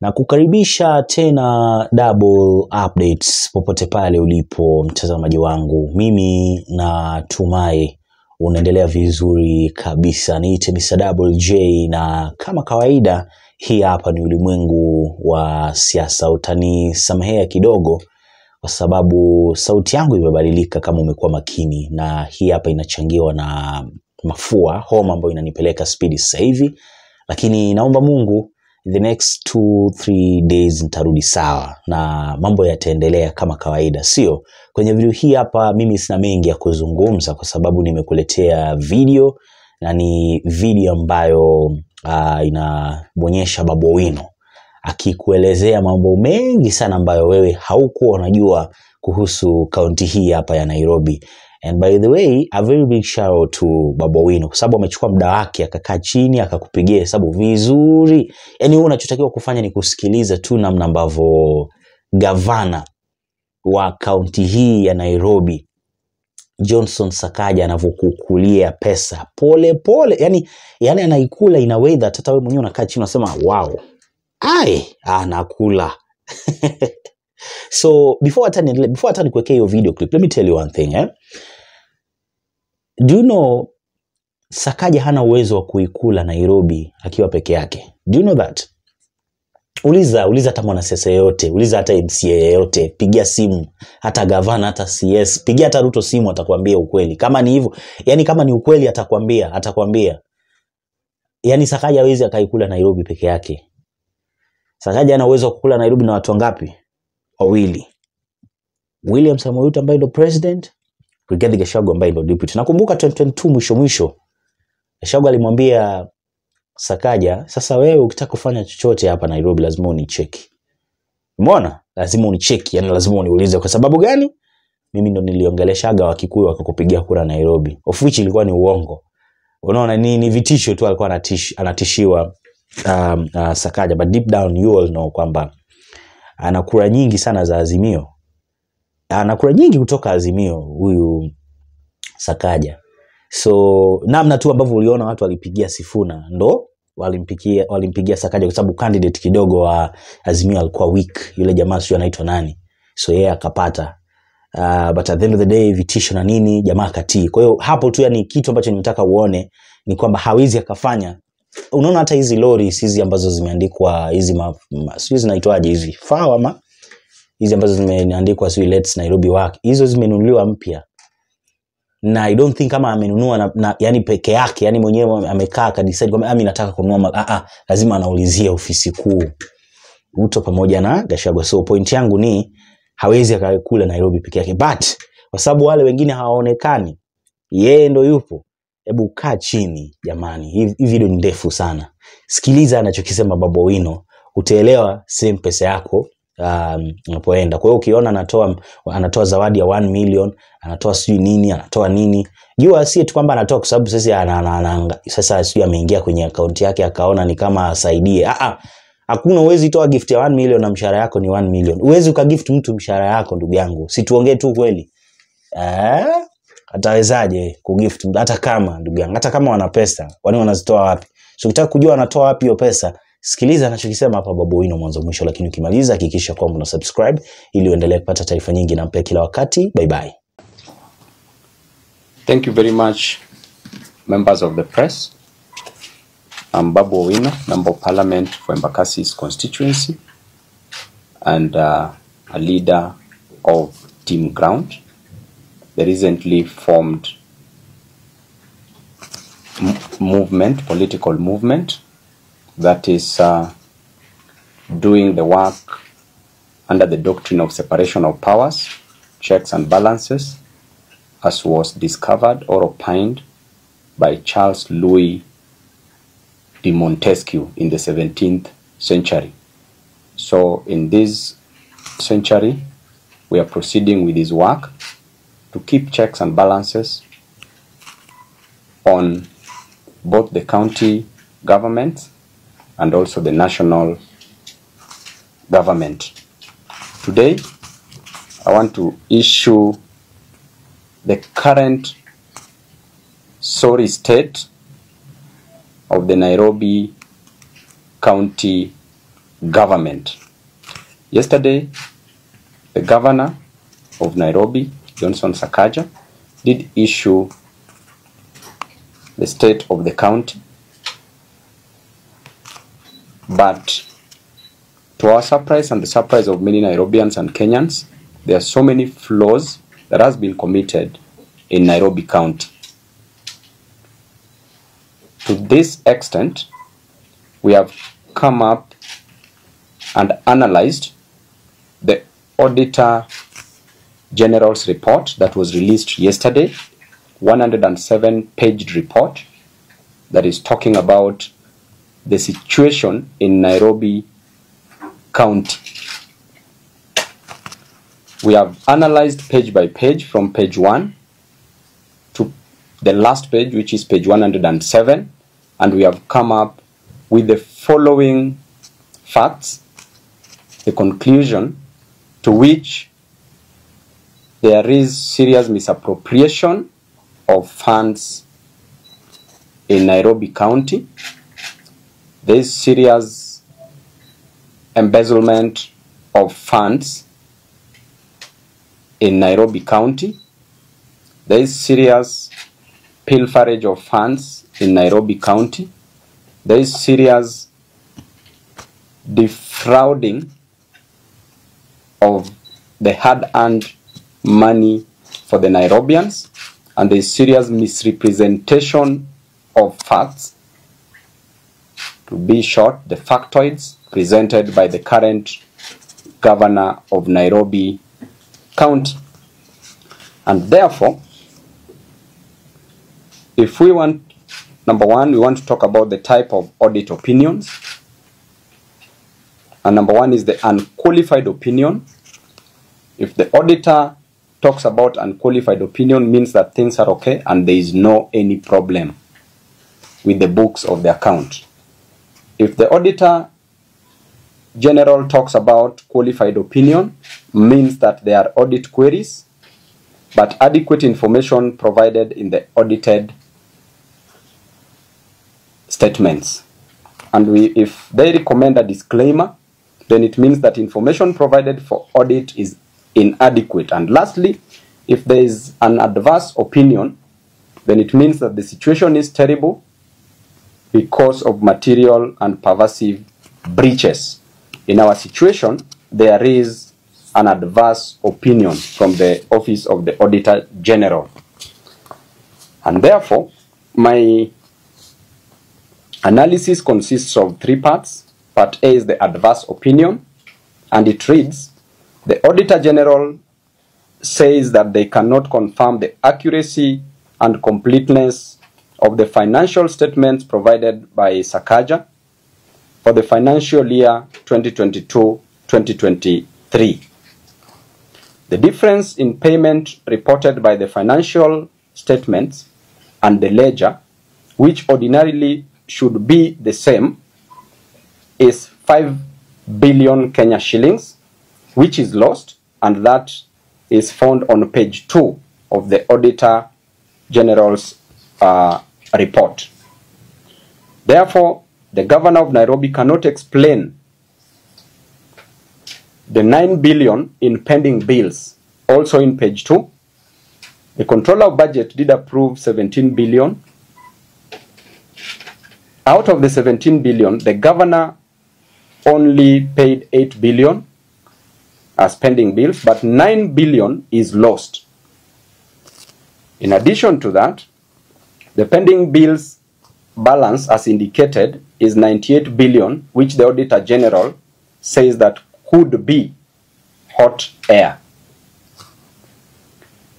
Na kukaribisha tena double updates popote pale ulipo mtazamaji wangu. Mimi natumai unaendelea vizuri kabisa. Niite Mr. Double J, na kama kawaida hii hapa ni ulimwengu wa siasa. Utanisamehea kidogo kwa sababu sauti yangu imebadilika kama umekuwa makini, na hii hapa inachangiwa na mafua, homa ambayo inanipeleka speed sasa hivi. Lakini naomba Mungu the next 2-3 days nitarudi sawa na mambo yataendelea kama kawaida. Sio kwenye video hii hapa mimi sina mengi ya kuzungumza kwa sababu nimekuletea video, na ni video ambayo inaonyesha Babu Owino akikuelezea mambo mengi sana ambayo wewe haukuwa unajua kuhusu kaunti hii hapa ya Nairobi. And by the way, a very big shout out to Babu Owino kwa sababu amechukua muda wake akakaa chini akakupigia hesabu vizuri. Yaani wewe unachotakiwa kufanya ni kusikiliza tu namna ambavyo gavana wa kaunti hii ya Nairobi Johnson Sakaja anavyokukulia pesa pole pole. Yani anaikula in a way that hata wewe mwenyewe unakaa chini unasema wow. Anakula. So before hata nikuwekea hiyo video clip, let me tell you one thing, Do you know Sakaja hana uwezo wa kuikula Nairobi akiwa peke yake? Do you know that? Uliza hata mwanasiasa yote, uliza hata MCA yote, pigia simu, hata gavana, hata CS, pigia hata RUTO simu, atakwambia ukweli. Kama ni hivyo, yani kama ni ukweli atakwambia. Yani Sakaja hawezi akaikula Nairobi peke yake. Sakaja ana uwezo wa kukula Nairobi na watu wangapi? Wawili. William Samoei Ruto ambaye ndo president, Rigathi Gachagua ambaye ndo deputy. Nakumbuka 2022 mwisho Gachagua alimwambia Sakaja, sasa wewe ukitaka kufanya chochote hapa Nairobi lazima unicheki. Umeona? Lazima unicheki, yani lazima uniulize kwa sababu gani? Mimi ndo niliongeleshaga wa Kikuyu wakakupigia kura Nairobi. Of which ilikuwa ni uongo. Unaona ni vitisho tu alikuwa anatishiwa Sakaja, but deep down you all know kwamba ana kura nyingi sana za Azimio. Ana kura nyingi kutoka Azimio huyu Sakaja. So namna tu ambavyo uliona watu walipigia Sifuna ndo walimpigia Sakaja kwa sababu candidate kidogo wa Azimio alikuwa weak, yule jamaa sio anaitwa nani. So yeye akapata. But at the end of the day vitisho na nini jamaa katii. Kwa hiyo hapo tu yani kitu ambacho nimetaka uone ni kwamba hawezi akafanya. Unaona hata hizi lori hizi ambazo zimeandikwa hizi sio zinaitwaje hizi FAO ama hizi ambazo zimeandikwa sio Let's Nairobi Work, hizo zimenunuliwa mpya. Na I don't think kama amenunua na yani peke yake, yani mwenyewe amekaa akadecide kwamba mimi nataka kununua, lazima anaulizia ofisi kuu RUTO pamoja na Gachagua. So point yangu ni hawezi akakula Nairobi peke yake, but kwa sababu wale wengine hawaonekani, yeye ndo yupo. Hebu kaa chini jamani, hii video ni ndefu sana. Sikiliza anachokisema Babu Owino, utaelewa same pesa yako unapoenda. Kwa hiyo ukiona anatoa zawadi ya 1 million, anatoa sijui nini, anatoa nini, jua si tu kwamba anatoa kwa sababu sasa sijui ameingia kwenye account yake akaona ni kama asaidie. Hakuna, uwezi toa gift ya 1 million na mshahara yako ni 1 million. Uwezi ukagift mtu mshahara yako ndugu yangu. Si tuongee tu kweli. Atawezaje kugift hata kama ndugu yangu, hata kama wana pesa, wani wanazitoa wapi? So ukitaka kujua wanatoa wapi hiyo pesa, sikiliza anachokisema hapa Babu Owino mwanzo mwisho. Lakini ukimaliza hakikisha kwamba una subscribe ili uendelee kupata taarifa nyingi na mpya kila wakati. Bye bye. Thank you very much, members of the press. I'm Babu Owino, Member of Parliament for Embakasi's constituency and a leader of Team Ground, the recently formed political movement that is doing the work under the doctrine of separation of powers, checks and balances, as was discovered or opined by Charles Louis de Montesquieu in the 17th century. So in this century, we are proceeding with his work to keep checks and balances on both the county governments and also the national government. Today, I want to issue the current sorry state of the Nairobi County government. Yesterday, the governor of Nairobi, Johnson Sakaja, did issue the state of the county. But to our surprise and the surprise of many Nairobians and Kenyans, there are so many flaws that has been committed in Nairobi County. To this extent, we have come up and analyzed the Auditor General's report that was released yesterday, 107-page report that is talking about the situation in Nairobi County. We have analyzed page by page from page 1 to the last page, which is page 107, and we have come up with the following facts, the conclusion to which there is serious misappropriation of funds in Nairobi County. There is serious embezzlement of funds in Nairobi County. There is serious pilferage of funds in Nairobi County. There is serious defrauding of the hard-earned money for the Nairobians, and there is serious misrepresentation of facts. To be short, the factoids presented by the current governor of Nairobi County. And therefore, if we want, number one, we want to talk about the type of audit opinions. And number one is the unqualified opinion. If the auditor talks about unqualified opinion, means that things are okay and there is no any problem with the books of the account. If the Auditor General talks about qualified opinion, means that there are audit queries, but adequate information provided in the audited statements. And if they recommend a disclaimer, then it means that information provided for audit is inadequate. And lastly, if there is an adverse opinion, then it means that the situation is terrible because of material and pervasive breaches. In our situation, there is an adverse opinion from the Office of the Auditor General. And therefore, my analysis consists of 3 parts. Part A is the adverse opinion, and it reads, the Auditor General says that they cannot confirm the accuracy and completeness of the financial statements provided by Sakaja for the financial year 2022-2023. The difference in payment reported by the financial statements and the ledger, which ordinarily should be the same, is 5 billion Kenya shillings, which is lost, and that is found on page 2 of the Auditor General's report. Therefore, the governor of Nairobi cannot explain the 9 billion in pending bills. Also in page 2, the controller of budget did approve 17 billion. Out of the 17 billion, the governor only paid 8 billion as pending bills, but 9 billion is lost. In addition to that, the pending bills balance, as indicated, is 98 billion, which the Auditor General says that could be hot air.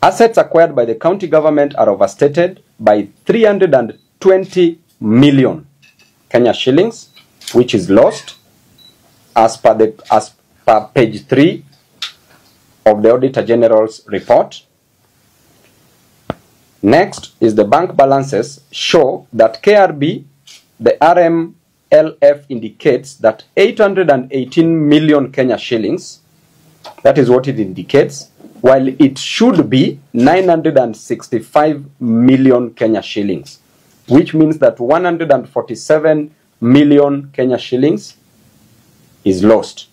Assets acquired by the county government are overstated by 320 million Kenya shillings, which is lost as per page 3 of the Auditor General's report. Next is the bank balances show that KRB, the RMLF indicates that 818 million Kenya shillings, that is what it indicates, while it should be 965 million Kenya shillings, which means that 147 million Kenya shillings is lost.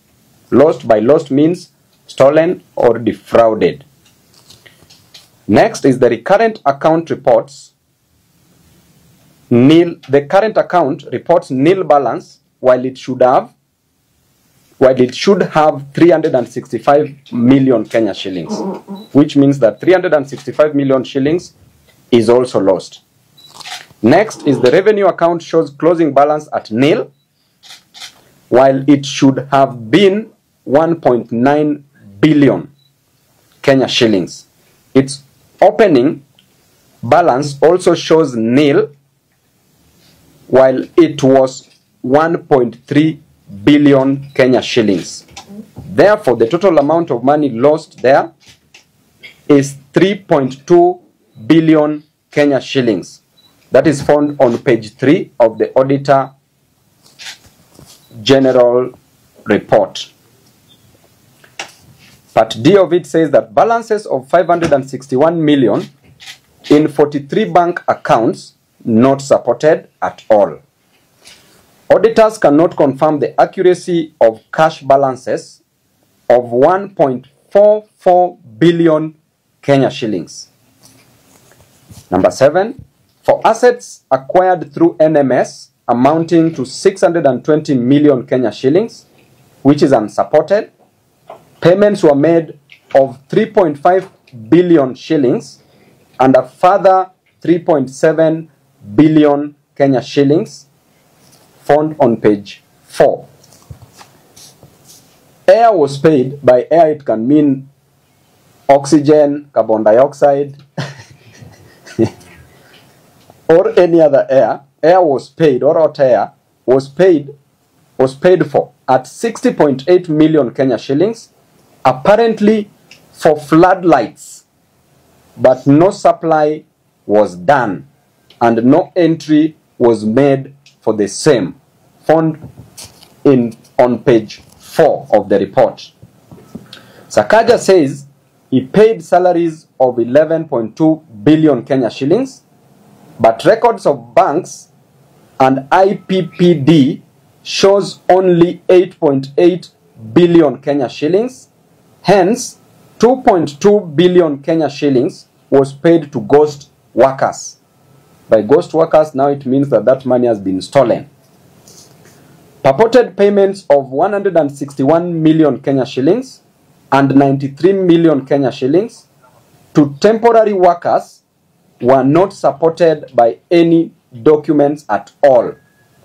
Lost by lost means stolen or defrauded. Next is the recurrent account reports nil. The current account reports nil balance while it should have 365 million Kenya shillings, which means that 365 million shillings is also lost. Next is the revenue account shows closing balance at nil, while it should have been 1.9 billion Kenya shillings. Its opening balance also shows nil, while it was 1.3 billion Kenya shillings. Therefore, the total amount of money lost there is 3.2 billion Kenya shillings. That is found on page 3 of the Auditor General report. Part D of it says that balances of 561 million in 43 bank accounts not supported at all. Auditors cannot confirm the accuracy of cash balances of 1.44 billion Kenya shillings. Number 7, for assets acquired through NMS amounting to 620 million Kenya shillings, which is unsupported, payments were made of 3.5 billion shillings and a further 3.7 billion Kenya shillings found on page 4. Air was paid. By air it can mean oxygen, carbon dioxide, or any other air. Air was paid, or hot air was paid for at 60.8 million Kenya shillings, apparently for floodlights, but no supply was done and no entry was made for the same, found on page 4 of the report. Sakaja says he paid salaries of 11.2 billion Kenya shillings, but records of banks and IPPD shows only 8.8 billion Kenya shillings. Hence, 2.2 billion Kenya shillings was paid to ghost workers. By ghost workers, now it means that that money has been stolen. Purported payments of 161 million Kenya shillings and 93 million Kenya shillings to temporary workers were not supported by any documents at all.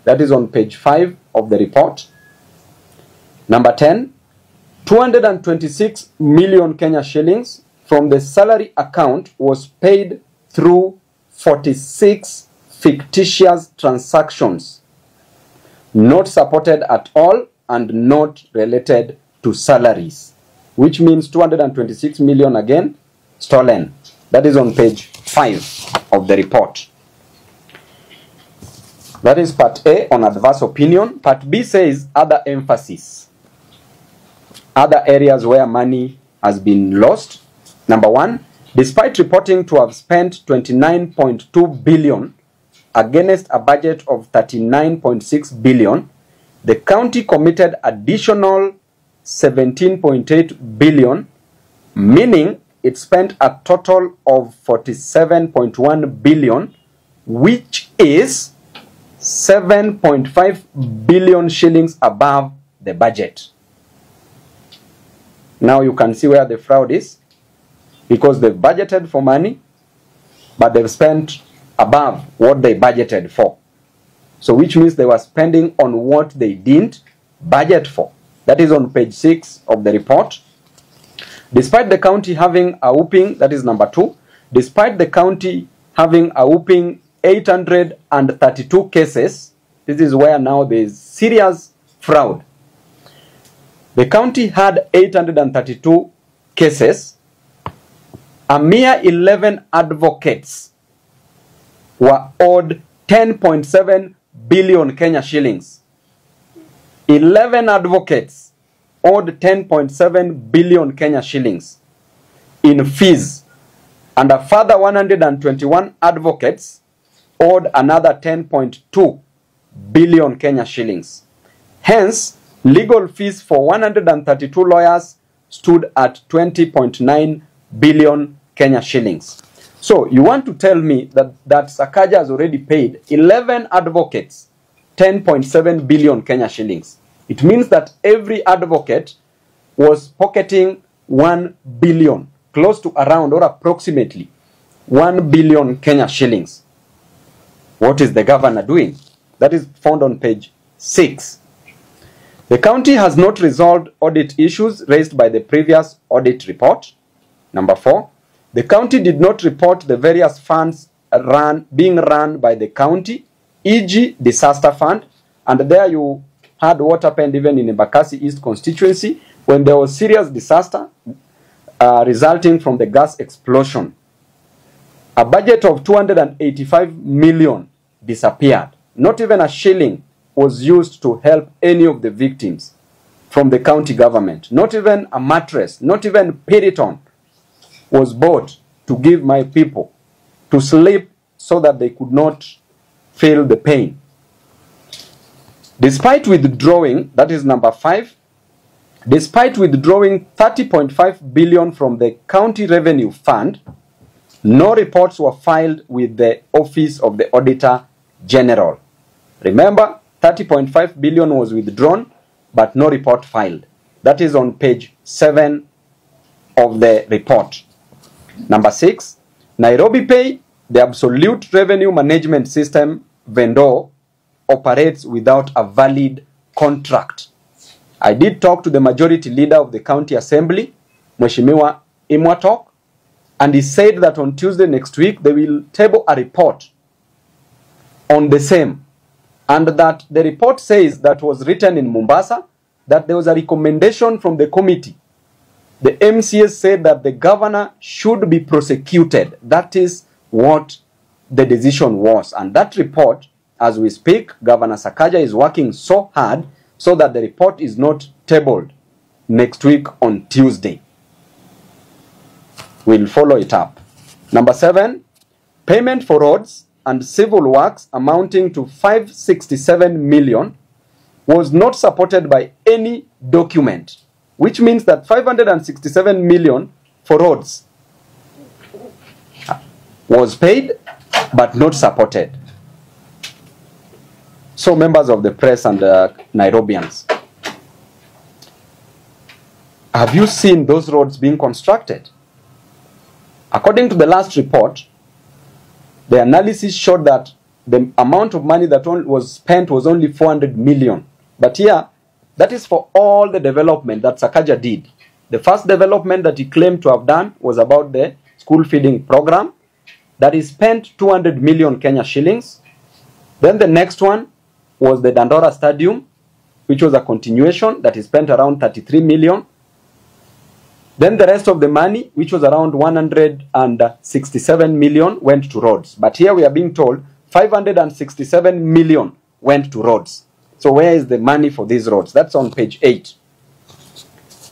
That is on page 5 of the report. Number 10, 226 million Kenya shillings from the salary account was paid through 46 fictitious transactions, not supported at all and not related to salaries, which means 226 million again stolen. That is on page 5 of the report. That is part A on adverse opinion. Part B says other emphasis. Other areas where money has been lost. Number 1, despite reporting to have spent 29.2 billion against a budget of 39.6 billion, the county committed additional 17.8 billion, meaning it spent a total of 47.1 billion, which is 7.5 billion shillings above the budget. Now you can see where the fraud is, because they've budgeted for money, but they've spent above what they budgeted for. So which means they were spending on what they didn't budget for. That is on page 6 of the report. Despite the county having a whooping, that is number 2, despite the county having a whooping 832 cases, this is where now there is serious fraud. The county had 832 cases. A mere 11 advocates were owed 10.7 billion Kenya shillings. 11 advocates owed 10.7 billion Kenya shillings in fees, and a further 121 advocates owed another 10.2 billion Kenya shillings. Hence, Legal fees for 132 lawyers stood at 20.9 billion Kenya shillings. So you want to tell me that Sakaja has already paid 11 advocates 10.7 billion Kenya shillings. It means that every advocate was pocketing 1 billion, close to around or approximately 1 billion Kenya shillings. What is the governor doing? That is found on page 6. The county has not resolved audit issues raised by the previous audit report. Number 4, the county did not report the various funds being run by the county, e.g. disaster fund, and there you had what happened even in Embakasi East constituency when there was serious disaster resulting from the gas explosion. A budget of 285 million disappeared. Not even a shilling was used to help any of the victims from the county government. Not even a mattress, not even Piriton was bought to give my people to sleep so that they could not feel the pain. Despite withdrawing, that is number 5, despite withdrawing 30.5 billion from the county revenue fund, no reports were filed with the Office of the Auditor General. Remember, 30.5 billion was withdrawn, but no report filed. That is on page 7 of the report. Number 6, Nairobi Pay, the absolute revenue management system vendor, operates without a valid contract. I did talk to the majority leader of the county assembly, Mheshimiwa Imwatok, and he said that on Tuesday next week they will table a report on the same, and that the report says that was written in Mombasa, that there was a recommendation from the committee. The MCS said that the governor should be prosecuted. That is what the decision was. And that report, as we speak, Governor Sakaja is working so hard so that the report is not tabled next week on Tuesday. We'll follow it up. Number 7, payment for roads and civil works amounting to 567 million was not supported by any document, which means that 567 million for roads was paid but not supported. So members of the press and Nairobians, have you seen those roads being constructed? According to the last report, the analysis showed that the amount of money that was spent was only 400 million. But here, that is for all the development that Sakaja did. The first development that he claimed to have done was about the school feeding program, that he spent 200 million Kenya shillings. Then the next one was the Dandora Stadium, which was a continuation, that he spent around 33 million. Then the rest of the money, which was around 167 million, went to roads. But here we are being told 567 million went to roads. So where is the money for these roads? That's on page 8.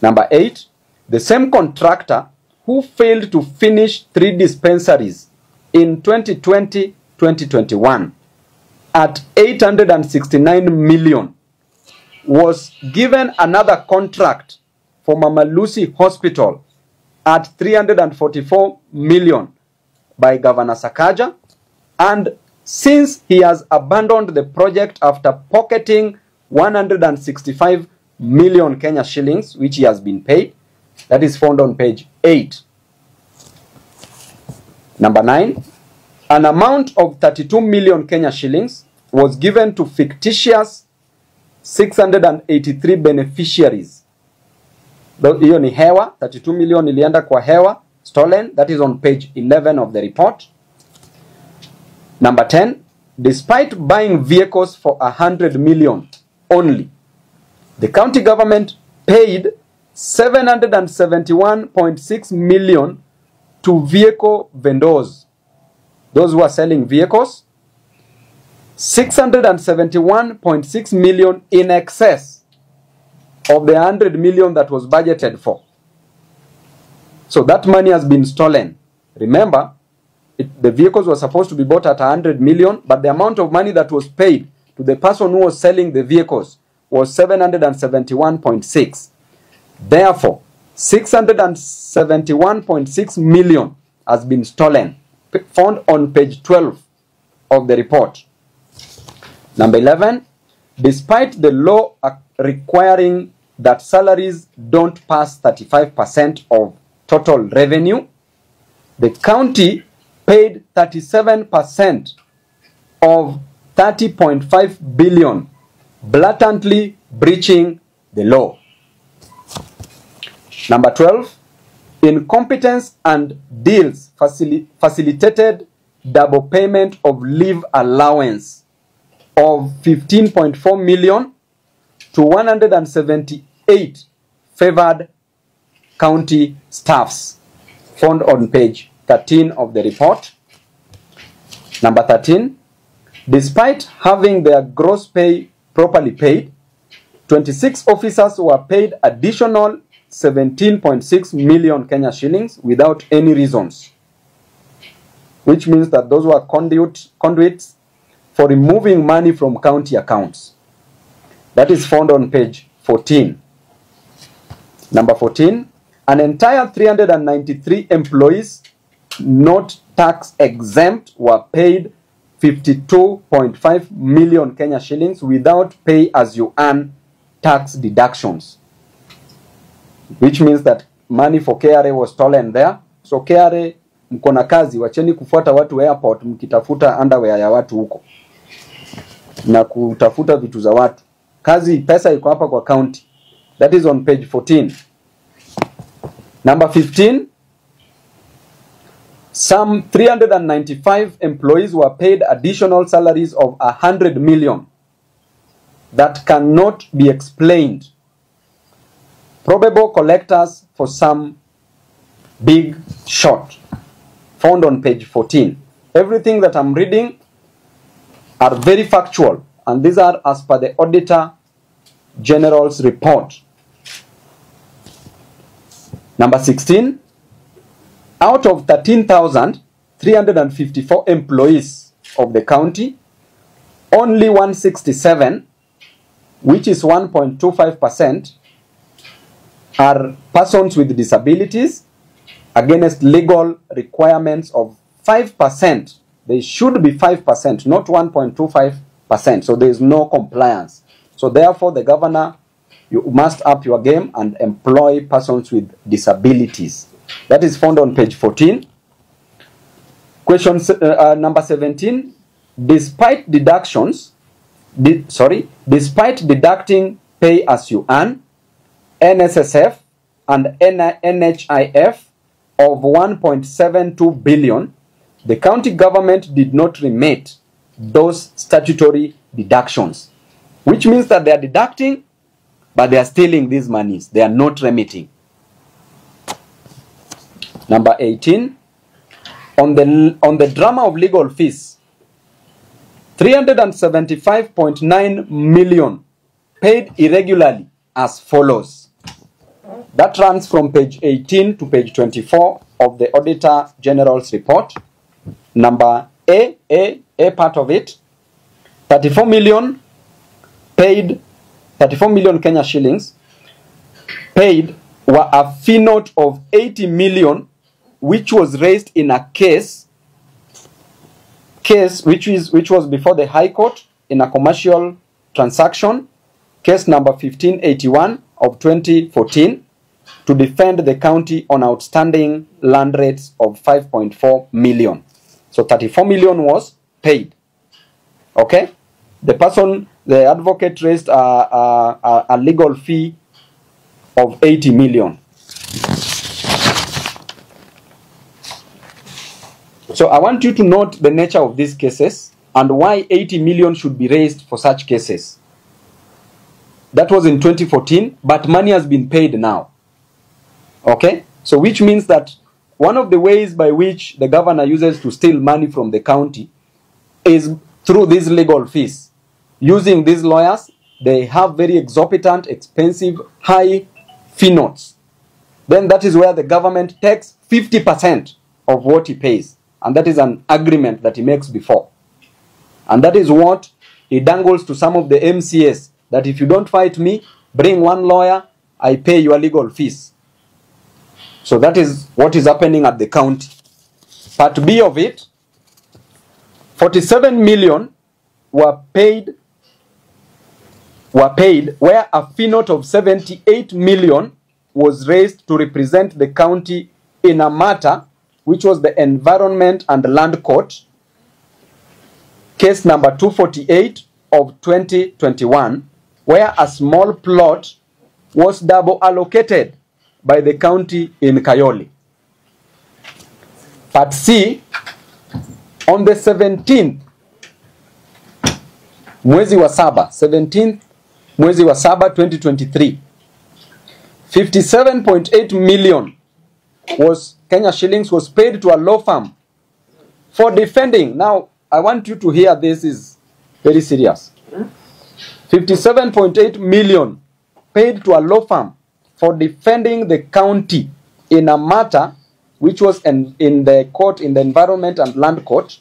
Number 8, the same contractor who failed to finish 3 dispensaries in 2020-2021 at 869 million was given another contract for Mama Lucy Hospital at 344 million by Governor Sakaja, and since he has abandoned the project after pocketing 165 million Kenya shillings, which he has been paid, that is found on page 8. Number 9, an amount of 32 million Kenya shillings was given to fictitious 683 beneficiaries. Hiyo ni hewa, 32 million ilienda kwa hewa, stolen, that is on page 11 of the report. Number 10, despite buying vehicles for 100 million only, the county government paid 771.6 million to vehicle vendors, those who are selling vehicles, 671.6 million in excess of the 100 million that was budgeted for. So that money has been stolen. Remember, the vehicles were supposed to be bought at 100 million, but the amount of money that was paid to the person who was selling the vehicles was 771.6. Therefore, 671.6 million has been stolen, found on page 12 of the report. Number 11, despite the law requiring that salaries don't pass 35% of total revenue, the county paid 37% of 30.5 billion, blatantly breaching the law. Number 12, incompetence and deals facilitated double payment of leave allowance of 15.4 million to 178 favored county staffs, found on page 13 of the report. Number 13, despite having their gross pay properly paid, 26 officers were paid additional 17.6 million Kenya shillings without any reasons, which means that those were conduits for removing money from county accounts. That is found on page 14. Number 14, an entire 393 employees not tax exempt were paid 52.5 million Kenya shillings without pay as you earn tax deductions, which means that money for KRA was stolen there. So KRA, mkona kazi, wacheni kufuata watu airport mkitafuta underwear ya watu huko na kutafuta vitu za watu. Kazi, pesa iko hapa kwa county. That is on page 14. Number 15, some 395 employees were paid additional salaries of 100 million that cannot be explained. Probable collectors for some big short, found on page 14. Everything that I'm reading are very factual, and these are as per the Auditor General's report. Number 16, out of 13,354 employees of the county, only 167, which is 1.25%, are persons with disabilities against legal requirements of 5%. They should be 5%, not 1.25%. So there is no compliance. So therefore, the governor, you must up your game and employ persons with disabilities. That is found on page 14. Question number 17. Despite deductions, despite deducting pay as you earn, NSSF and NHIF of 1.72 billion, the county government did not remit those statutory deductions, which means that they are deducting, but they are stealing these monies. They are not remitting. Number 18, on the drama of legal fees, 375.9 million paid irregularly as follows. That runs from page 18 to page 24 of the Auditor General's report. Number A part of it, 34 million paid, 34 million Kenya shillings paid were a fee note of 80 million, which was raised in a case which was before the High Court in a commercial transaction, case number 1581 of 2014, to defend the county on outstanding land rates of 5.4 million. So 34 million was paid. Okay? The advocate raised a legal fee of 80 million. So I want you to note the nature of these cases and why 80 million should be raised for such cases. That was in 2014, but money has been paid now. Okay? So which means that one of the ways by which the governor uses to steal money from the county is through these legal fees. Using these lawyers, they have very exorbitant, expensive, high fee notes. Then that is where the government takes 50% of what he pays. And that is an agreement that he makes before. And that is what he dangles to some of the MCAs that if you don't fight me, bring one lawyer, I pay your legal fees. So that is what is happening at the county. Part B of it, 47 million were paid where a fee note of 78 million was raised to represent the county in a matter which was the Environment and Land Court, case number 248 of 2021, where a small plot was double allocated by the county in Kayole. Part C, on the 17th mwezi wa saba, 17th mwezi wa saba 2023, 57.8 million Kenya shillings was paid to a law firm for defending. Now, I want you to hear, this is very serious. 57.8 million paid to a law firm for defending the county in a matter which was in the court, in the Environment and Land Court,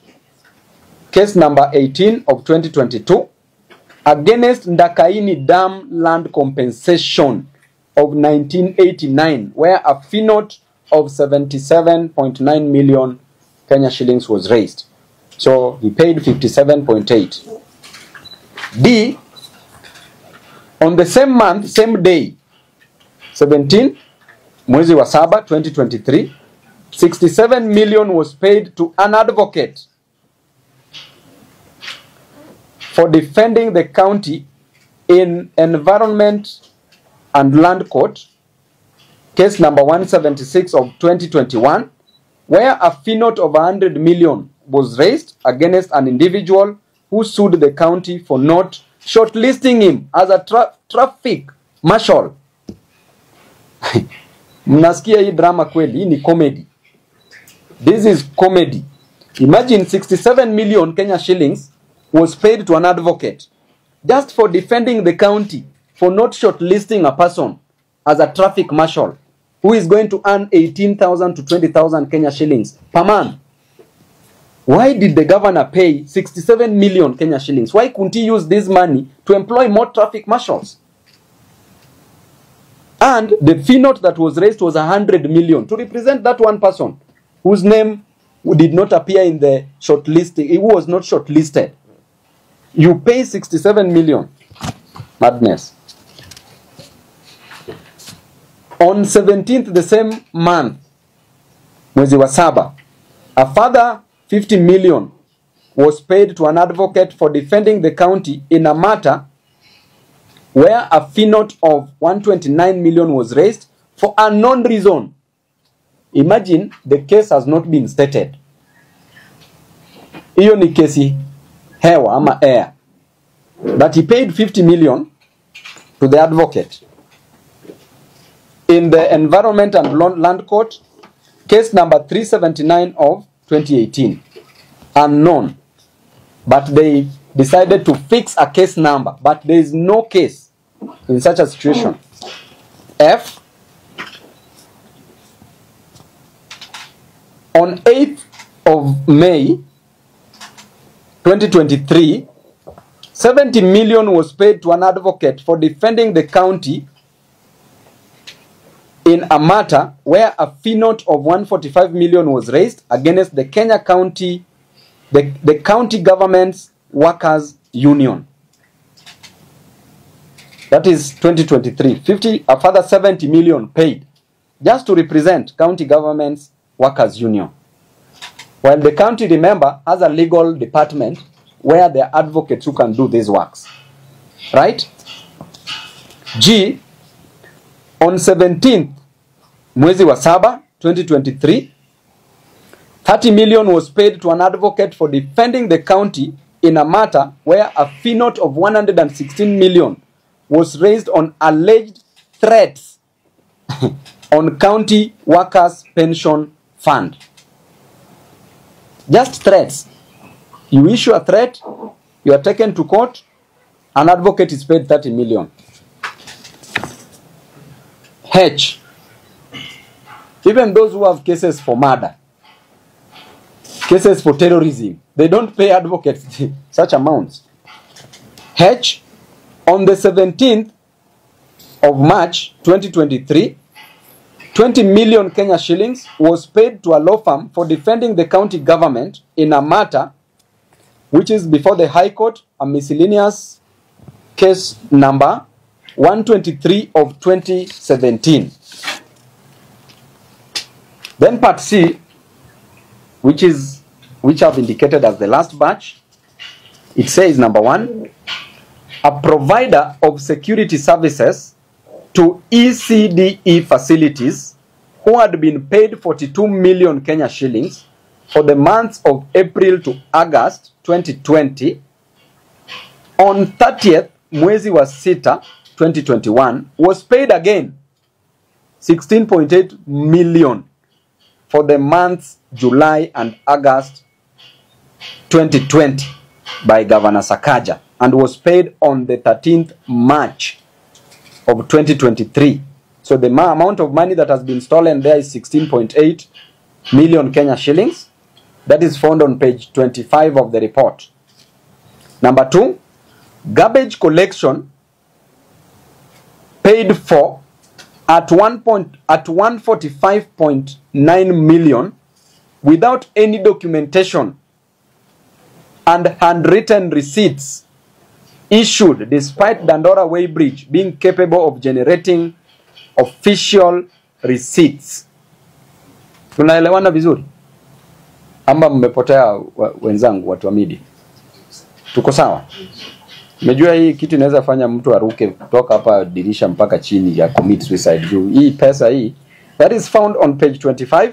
case number 18 of 2022, against Ndakaini Dam land compensation of 1989, where a fee note of 77.9 million Kenya shillings was raised. So he paid 57.8. D, on the same month, same day, 17 mwezi wa saba 2023, 67 million was paid to an advocate for defending the county in Environment and Land Court, case number 176 of 2021, where a fee note of 100 million was raised against an individual who sued the county for not shortlisting him as a traffic marshal. Mnasikia hii drama kweli, hii ni comedy. This is comedy. Imagine 67 million Kenya shillings was paid to an advocate just for defending the county for not shortlisting a person as a traffic marshal who is going to earn 18,000 to 20,000 Kenya shillings per month. Why did the governor pay 67 million Kenya shillings? Why couldn't he use this money to employ more traffic marshals? And the fee note that was raised was 100 million to represent that one person whose name did not appear in the shortlisting. He was not shortlisted. You pay 67 million. Madness. On 17th the same month, mwezi wa saba, a further 50 million was paid to an advocate for defending the county in a matter where a fee note of 129 million was raised for unknown reason. Imagine, the case has not been stated. Hiyo ni kesi hewa ama air. But he paid 50 million to the advocate in the Environment and Land Court, case number 379 of 2018. Unknown. But they decided to fix a case number. But there is no case in such a situation. F, on 8th of May 2023, 70 million was paid to an advocate for defending the county in a matter where a fee note of 145 million was raised against the Kenya County, the county government's workers union. That is 2023. A further 70 million paid just to represent county government's workers union. While the county, remember, has a legal department where there are advocates who can do these works. Right? G, on 17th mwezi wa saba 2023, 30 million was paid to an advocate for defending the county in a matter where a fee note of 116 million was raised on alleged threats on county workers' pension fund. Just threats. You issue a threat, you are taken to court, an advocate is paid 30 million. H, even those who have cases for murder, cases for terrorism, they don't pay advocates such amounts. H, On the 17th of March 2023, 20 million Kenya shillings was paid to a law firm for defending the county government in a matter which is before the High Court, a miscellaneous case number 123 of 2017. Then part C, which I've indicated as the last batch, it says number 1, a provider of security services to ECDE facilities who had been paid 42 million Kenya shillings for the months of April to August 2020, on 30th mwezi wa sita 2021 was paid again 16.8 million for the months July and August 2020 by Governor Sakaja, and was paid on the 13th March of 2023. So the amount of money that has been stolen there is 16.8 million Kenya shillings. That is found on page 25 of the report. Number 2, garbage collection paid for at 145.9 million without any documentation and handwritten receipts issued despite Dandora Weighbridge being capable of generating official receipts. Tunaelewana vizuri? Amba mmepotea wenzangu watu wa media? Tuko sawa? Mejua hii kitu inaweza fanya mtu aruke kutoka hapa dirisha mpaka chini ya commit suicide juu. Hii pesa hii, that is found on page 25.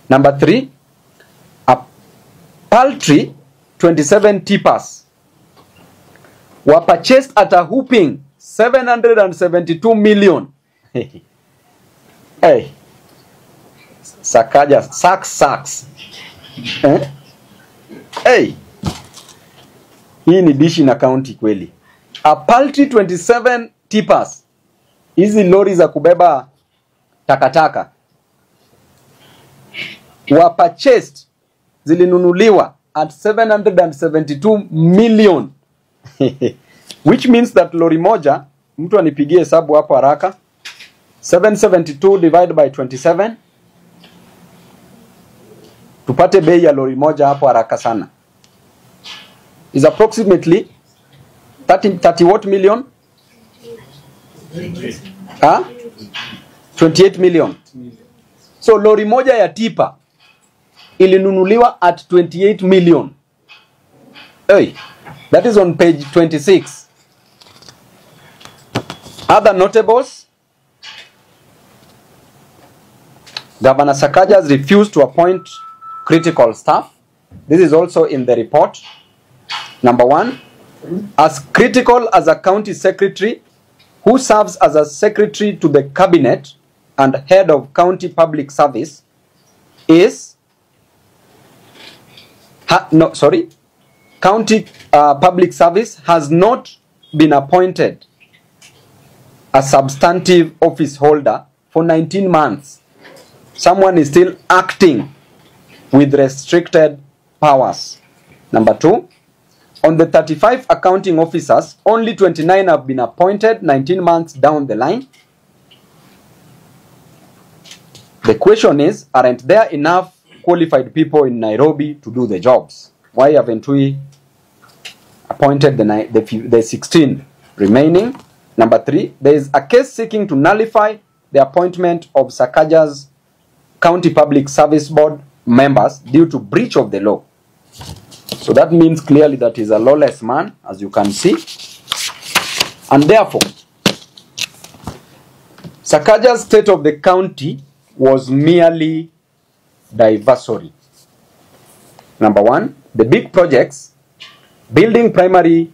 Number 3, a paltry 27 tippers were purchased at a whooping 772 million. Hey, Sakaja, sacks. Hey, hii ni dishi na county kweli. A paltry 27 tippers, hizi lori za kubeba takataka, were purchased, zilinunuliwa at 772 million. Which means that lori moja, mtu anipigie hesabu hapo haraka, 772 divided by 27, tupate bei ya lori moja hapo haraka sana, is approximately 30 what million? 28 million. So lori moja ya tipa ilinunuliwa at 28 million. Hey, that is on page 26. Other notables: Governor Sakaja has refused to appoint critical staff. This is also in the report. Number 1, as critical as a county secretary who serves as a secretary to the cabinet and head of county public service is county public service has not been appointed a substantive office holder for 19 months. Someone is still acting with restricted powers. Number 2, on the 35 accounting officers, only 29 have been appointed 19 months down the line. The question is, aren't there enough qualified people in Nairobi to do the jobs? Why haven't we appointed the 16 remaining? Number 3, there is a case seeking to nullify the appointment of Sakaja's County Public Service Board members due to breach of the law. So that means clearly that he's a lawless man, as you can see. And therefore, Sakaja's state of the county was merely diversory. Number 1, the big projects, building primary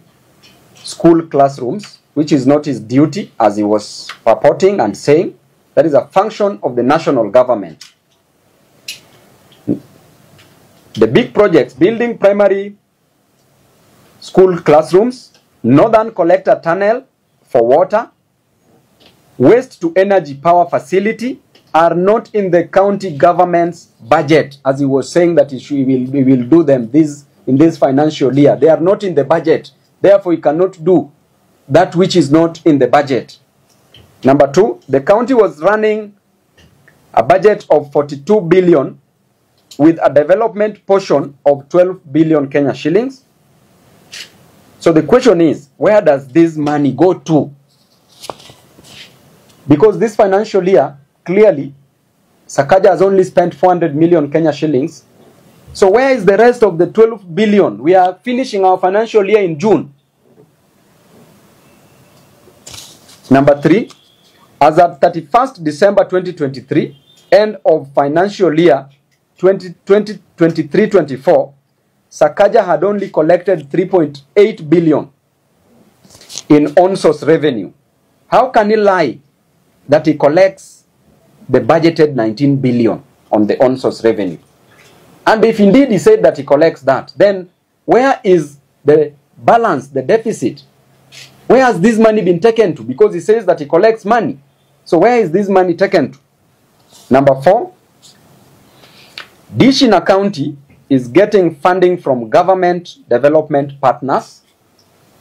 school classrooms, which is not his duty, as he was purporting and saying, that is a function of the national government. The big projects, building primary school classrooms, northern collector tunnel for water, waste to energy power facility, are not in the county government's budget, as he was saying that he will do them in this financial year. They are not in the budget. Therefore, he cannot do that which is not in the budget. Number 2, the county was running a budget of 42 billion with a development portion of 12 billion Kenya shillings. So the question is, where does this money go to? Because this financial year, clearly, Sakaja has only spent 400 million Kenya shillings. So where is the rest of the 12 billion? We are finishing our financial year in June. Number 3, as at 31st December 2023, end of financial year 2023-24, Sakaja had only collected 3.8 billion in on-source revenue. How can he lie that he collects the budgeted 19 billion on the on-source revenue? And if indeed he said that he collects that, then where is the balance, the deficit? Where has this money been taken to? Because he says that he collects money. So where is this money taken to? Number 4, Dishina County is getting funding from government development partners,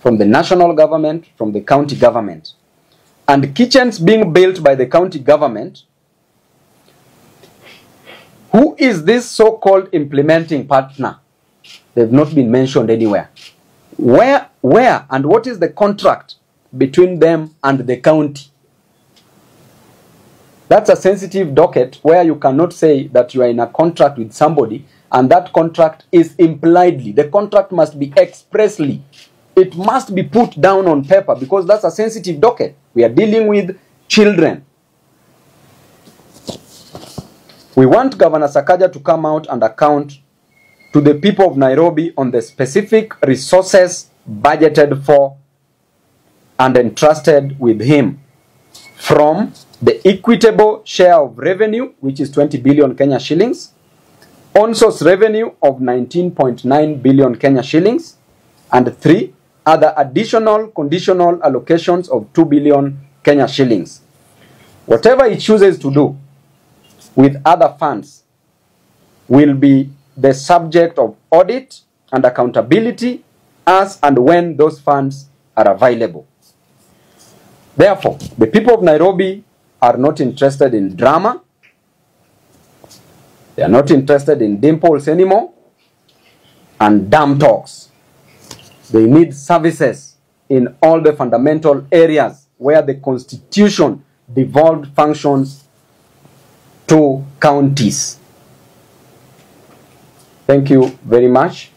from the national government, from the county government. And kitchens being built by the county government. Who is this so-called implementing partner? They've not been mentioned anywhere. Where and what is the contract between them and the county? That's a sensitive docket where you cannot say that you are in a contract with somebody and that contract is impliedly. The contract must be expressly. It must be put down on paper because that's a sensitive docket. We are dealing with children. We want Governor Sakaja to come out and account to the people of Nairobi on the specific resources budgeted for and entrusted with him from the equitable share of revenue, which is 20 billion Kenya shillings, on-source revenue of 19.9 billion Kenya shillings, and 3 other additional conditional allocations of 2 billion Kenya shillings. Whatever he chooses to do with other funds will be the subject of audit and accountability as and when those funds are available. Therefore, the people of Nairobi are not interested in drama. They are not interested in dimples anymore and damn talks. They need services in all the fundamental areas where the constitution devolved functions to counties. Thank you very much.